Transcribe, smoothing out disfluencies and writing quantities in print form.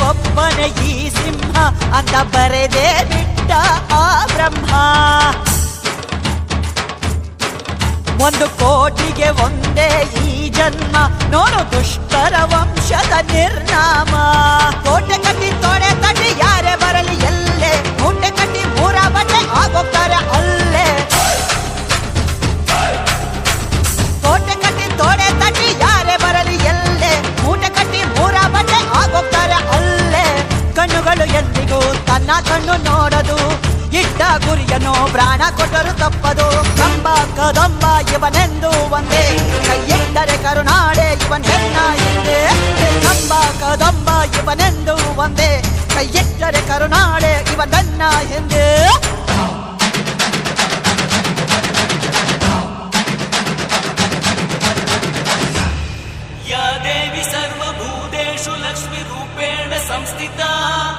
ಒಬ್ಬನೇ ಈ ಸಿಂಹ ಅಂತ ಬರೆದೇ ಬಿಟ್ಟ ಆ ಬ್ರಹ್ಮ. 1 ಕೋಟಿಗೆ ಒಂದೇ ಈ ಜನ್ಮ, ನೋಡು ದುಷ್ಟರ ವಂಶದ ನಿರ್ನಾಮ. ಕೋಟೆ ಕಟ್ಟಿ ತೊಡೆ ತಟ್ಟಿ ಯಾರೇ ಬರಲಿ ಎಲ್ಲೇ, ಮೂಟೆ ಕಟ್ಟಿ 3 ಬಟ್ಟೆ ಆಗೋಗ್ತಾರೆ ಅಲ್ಲೇ. ಕೋಟೆ ಕಟ್ಟಿ ತೊಡೆ ತಟ್ಟಿ ಯಾರೇ ಬರಲಿ ಎಲ್ಲೇ, ಮೂಟೆ ಕಟ್ಟಿ 3 ಬಟ್ಟೆ ಆಗೋಗ್ತಾರೆ ಅಲ್ಲೇ. ಕಣ್ಣುಗಳು ಎಂದಿಗೂ ತನ್ನ ಕಣ್ಣು ನೋಡದು, ಇಟ್ಟ ಗುರಿಯನ್ನು ಪ್ರಾಣ ಕೊಟ್ಟರು ತಪ್ಪದು. ಕಂಬ ಕದಂಬ ಇವನೆಂದು ಒಂದೇ, ಕೈಯಿಟ್ಟರೆ ಕರುನಾಡೆ ಇವನ್ ಹೆಣ್ಣ ಹಿಂದೆ. ಕಂಬ ಕದಂಬ ಇವನೆಂದು ಒಂದೇ, ಕೈಯಿಟ್ಟರೆ ಕರುನಾಡೆ ಇವನನ್ನ ಹಿಂದೆ. या देवी सर्वभूतेषु लक्ष्मी रूपेण संस्थिता